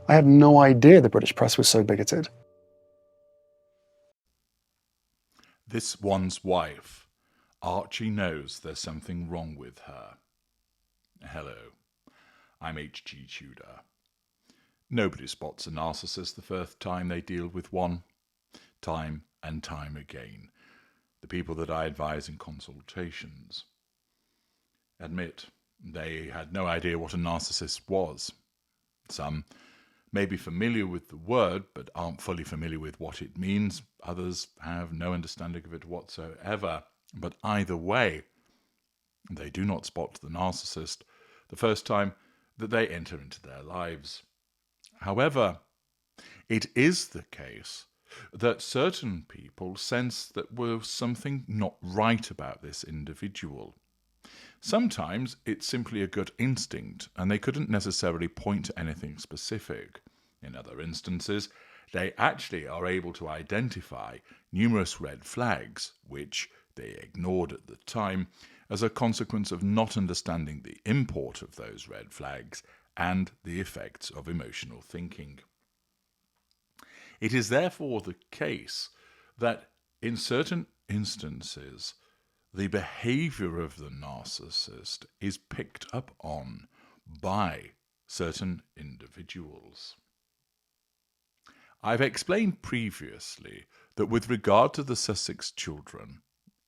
I had no idea the British press was so bigoted. This one's wife. Archie knows there's something wrong with her. Hello, I'm H.G. Tudor. Nobody spots a narcissist the first time they deal with one. Time and time again. The people that I advise in consultations admit they had no idea what a narcissist was. Some may be familiar with the word, but aren't fully familiar with what it means. Others have no understanding of it whatsoever. But either way, they do not spot the narcissist the first time that they enter into their lives. However, it is the case that certain people sense that there was something not right about this individual. Sometimes it's simply a gut instinct, and they couldn't necessarily point to anything specific. In other instances, they actually are able to identify numerous red flags, which they ignored at the time, as a consequence of not understanding the import of those red flags and the effects of emotional thinking. It is therefore the case that in certain instances, the behavior of the narcissist is picked up on by certain individuals. I've explained previously that with regard to the Sussex children,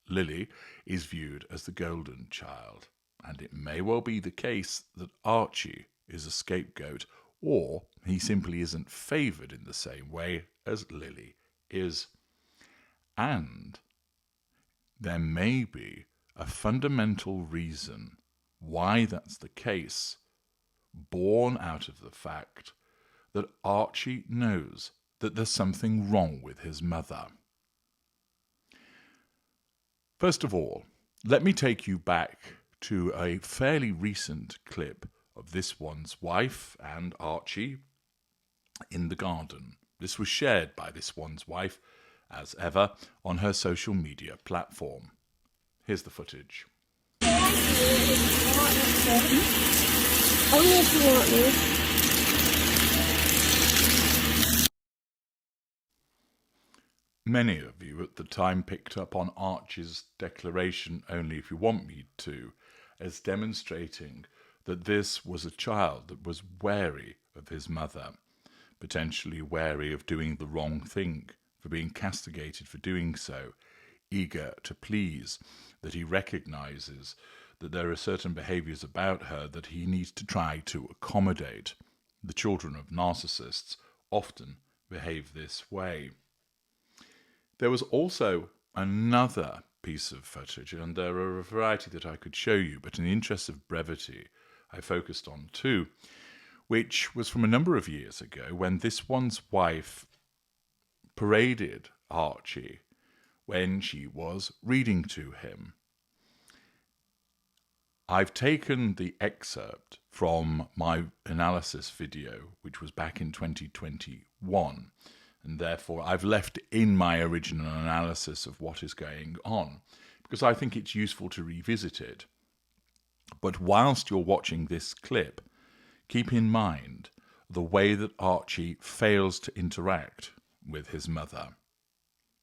Lily is viewed as the golden child, and it may well be the case that Archie is a scapegoat, or he simply isn't favoured in the same way as Lily is. And there may be a fundamental reason why that's the case, born out of the fact that Archie knows that there's something wrong with his mother. First of all, let me take you back to a fairly recent clip of this one's wife and Archie in the garden. This was shared by this one's wife, as ever, on her social media platform. Here's the footage. Only if you want me. Many of you at the time picked up on Archie's declaration, "only if you want me to," as demonstrating that this was a child that was wary of his mother, potentially wary of doing the wrong thing, for being castigated for doing so, eager to please, that he recognizes that there are certain behaviors about her that he needs to try to accommodate. The children of narcissists often behave this way. There was also another piece of footage, and there are a variety that I could show you, but in the interest of brevity, I focused on two, which was from a number of years ago when this one's wife paraded Archie when she was reading to him. I've taken the excerpt from my analysis video, which was back in 2021, and therefore I've left in my original analysis of what is going on, because I think it's useful to revisit it. But whilst you're watching this clip, keep in mind the way that Archie fails to interact with his mother.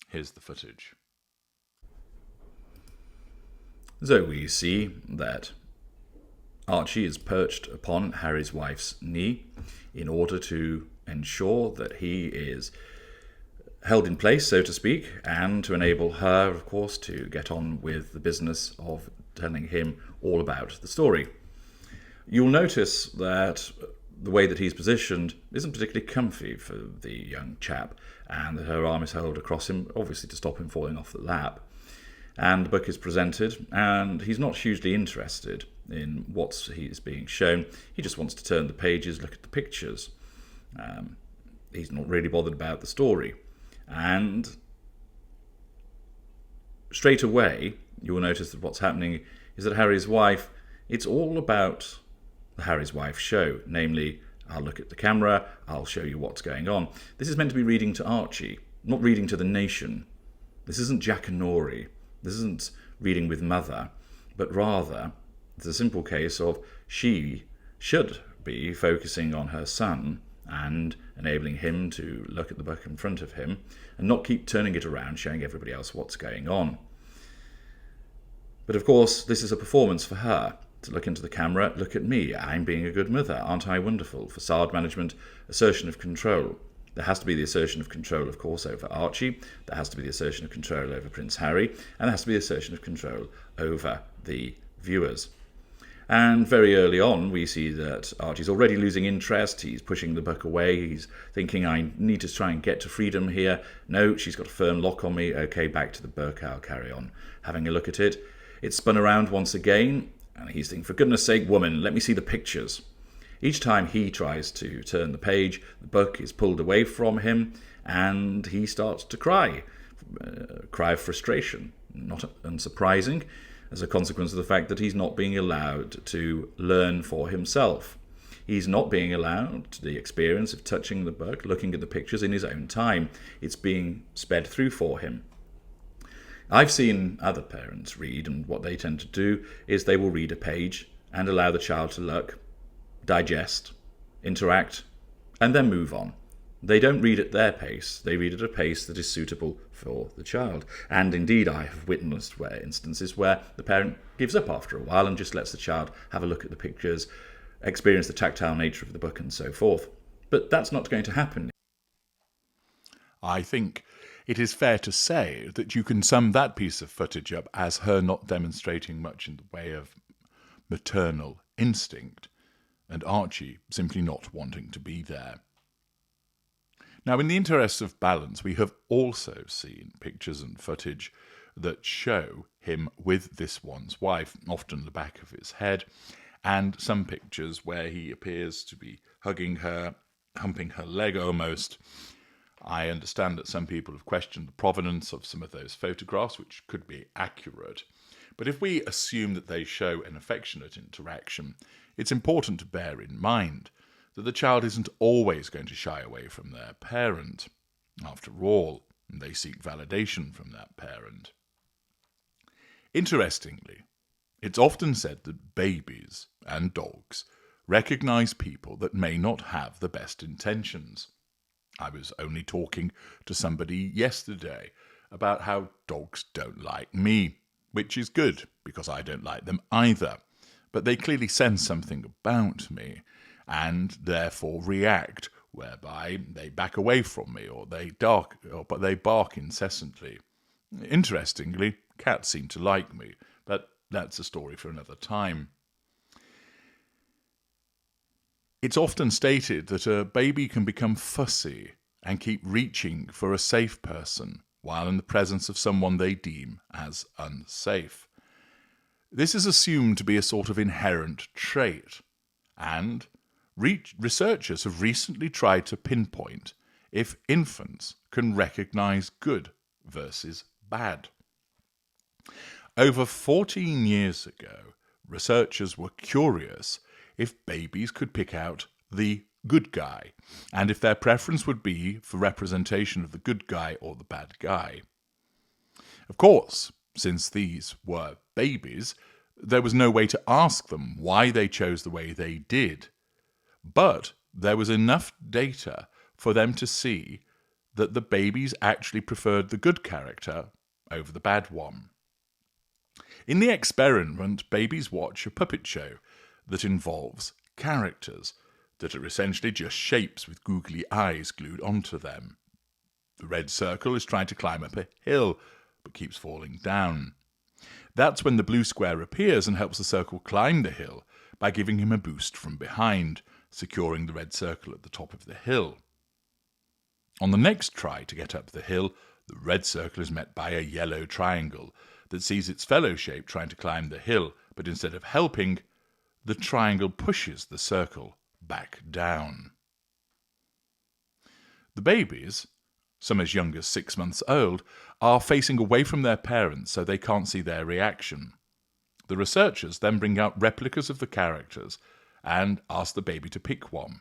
Here's the footage. So we see that Archie is perched upon Harry's wife's knee in order to ensure that he is held in place, so to speak, and to enable her, of course, to get on with the business of telling him all about the story. You'll notice that the way that he's positioned isn't particularly comfy for the young chap, and that her arm is held across him, obviously to stop him falling off the lap. And the book is presented, and he's not hugely interested in what he's being shown. He just wants to turn the pages, look at the pictures. He's not really bothered about the story. And straight away, you will notice that what's happening is that Harry's wife, it's all about the Harry's wife show, namely, I'll look at the camera, I'll show you what's going on. This is meant to be reading to Archie, not reading to the nation. This isn't Jack and Nori. This isn't reading with mother, but rather it's a simple case of she should be focusing on her son and enabling him to look at the book in front of him and not keep turning it around, showing everybody else what's going on. But of course, this is a performance for her. To look into the camera, look at me, I'm being a good mother, aren't I wonderful? Facade management, assertion of control. There has to be the assertion of control, of course, over Archie. There has to be the assertion of control over Prince Harry. And there has to be the assertion of control over the viewers. And very early on, we see that Archie's already losing interest. He's pushing the book away. He's thinking, I need to try and get to freedom here. No, she's got a firm lock on me. Okay, back to the book. I'll carry on having a look at it. It's spun around once again. And he's thinking, for goodness sake, woman, let me see the pictures. Each time he tries to turn the page, the book is pulled away from him, and he starts to cry. Cry of frustration. Not unsurprising, as a consequence of the fact that he's not being allowed to learn for himself. He's not being allowed the experience of touching the book, looking at the pictures in his own time. It's being sped through for him. I've seen other parents read, and what they tend to do is they will read a page and allow the child to look, digest, interact, and then move on. They don't read at their pace. They read at a pace that is suitable for the child. And indeed, I have witnessed instances where the parent gives up after a while and just lets the child have a look at the pictures, experience the tactile nature of the book, and so forth. But that's not going to happen. I think it is fair to say that you can sum that piece of footage up as her not demonstrating much in the way of maternal instinct, and Archie simply not wanting to be there. Now, in the interests of balance, we have also seen pictures and footage that show him with this one's wife, often the back of his head, and some pictures where he appears to be hugging her, humping her leg almost. I understand that some people have questioned the provenance of some of those photographs, which could be accurate. But if we assume that they show an affectionate interaction, it's important to bear in mind that the child isn't always going to shy away from their parent. After all, they seek validation from that parent. Interestingly, it's often said that babies and dogs recognize people that may not have the best intentions. I was only talking to somebody yesterday about how dogs don't like me, which is good because I don't like them either. But they clearly sense something about me and therefore react, whereby they back away from me or they bark incessantly. Interestingly, cats seem to like me, but that's a story for another time. It's often stated that a baby can become fussy and keep reaching for a safe person while in the presence of someone they deem as unsafe. This is assumed to be a sort of inherent trait, and researchers have recently tried to pinpoint if infants can recognize good versus bad. Over 14 years ago, researchers were curious if babies could pick out the good guy, and if their preference would be for representation of the good guy or the bad guy. Of course, since these were babies, there was no way to ask them why they chose the way they did. But there was enough data for them to see that the babies actually preferred the good character over the bad one. In the experiment, babies watch a puppet show that involves characters that are essentially just shapes with googly eyes glued onto them. The red circle is trying to climb up a hill, but keeps falling down. That's when the blue square appears and helps the circle climb the hill by giving him a boost from behind, securing the red circle at the top of the hill. On the next try to get up the hill, the red circle is met by a yellow triangle that sees its fellow shape trying to climb the hill, but instead of helping, the triangle pushes the circle back down. The babies, some as young as 6 months old, are facing away from their parents so they can't see their reaction. The researchers then bring out replicas of the characters and ask the baby to pick one.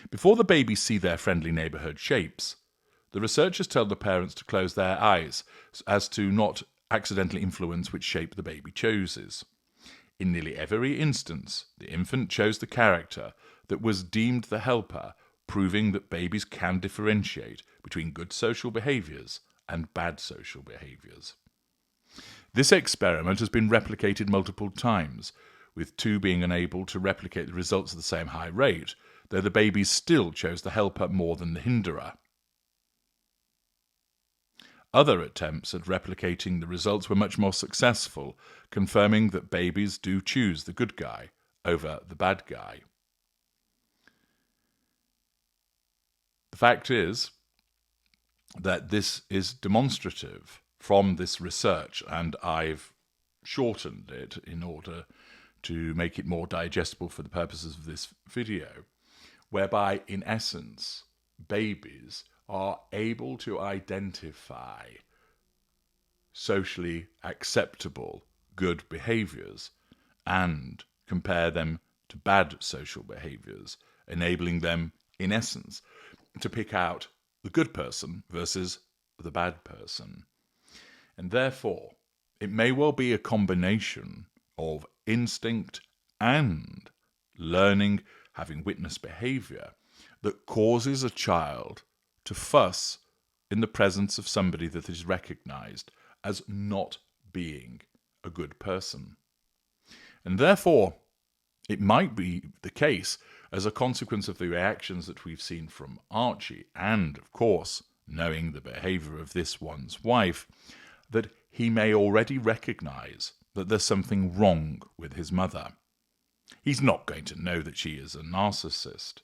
Before the babies see their friendly neighbourhood shapes, the researchers tell the parents to close their eyes as to not accidentally influence which shape the baby chooses. In nearly every instance, the infant chose the character that was deemed the helper proving that babies can differentiate between good social behaviours and bad social behaviours. This experiment has been replicated multiple times, with 2 being unable to replicate the results at the same high rate, though the babies still chose the helper more than the hinderer. Other attempts at replicating the results were much more successful, confirming that babies do choose the good guy over the bad guy. The fact is that this is demonstrative from this research, and I've shortened it in order to make it more digestible for the purposes of this video, whereby, in essence, babies are able to identify socially acceptable good behaviours and compare them to bad social behaviours, enabling them, in essence, to pick out the good person versus the bad person. And therefore, it may well be a combination of instinct and learning, having witnessed behaviour, that causes a child to fuss in the presence of somebody that is recognised as not being a good person. And therefore, it might be the case, as a consequence of the reactions that we've seen from Archie, and, of course, knowing the behaviour of this one's wife, that he may already recognise that there's something wrong with his mother. He's not going to know that she is a narcissist,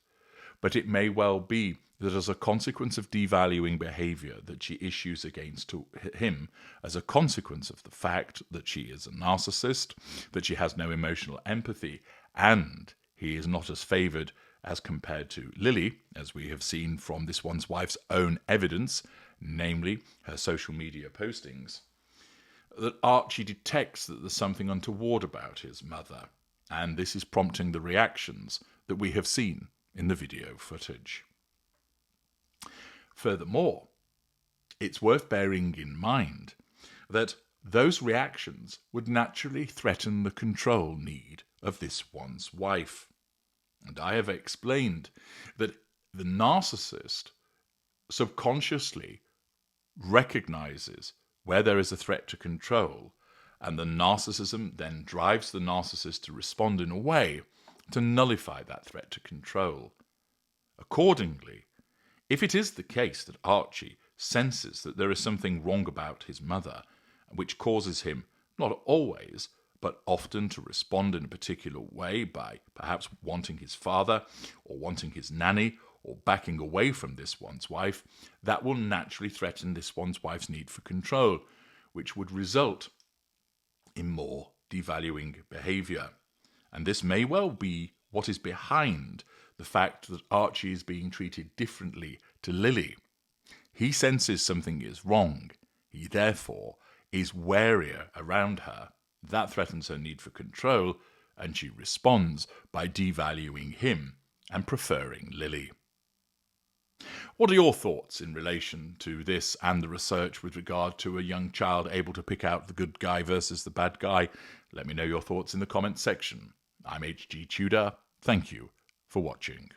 but it may well be that as a consequence of devaluing behaviour that she issues against him, as a consequence of the fact that she is a narcissist, that she has no emotional empathy, and he is not as favoured as compared to Lily, as we have seen from this one's wife's own evidence, namely her social media postings, that Archie detects that there's something untoward about his mother, and this is prompting the reactions that we have seen in the video footage. Furthermore, it's worth bearing in mind that those reactions would naturally threaten the control need of this one's wife. And I have explained that the narcissist subconsciously recognizes where there is a threat to control, and the narcissism then drives the narcissist to respond in a way to nullify that threat to control. Accordingly, if it is the case that Archie senses that there is something wrong about his mother, which causes him not always, but often to respond in a particular way by perhaps wanting his father or wanting his nanny or backing away from this one's wife, that will naturally threaten this one's wife's need for control, which would result in more devaluing behaviour. And this may well be what is behind the fact that Archie is being treated differently to Lily. He senses something is wrong. He therefore is warier around her. That threatens her need for control, and she responds by devaluing him and preferring Lily. What are your thoughts in relation to this and the research with regard to a young child able to pick out the good guy versus the bad guy? Let me know your thoughts in the comments section. I'm HG Tudor. Thank you for watching.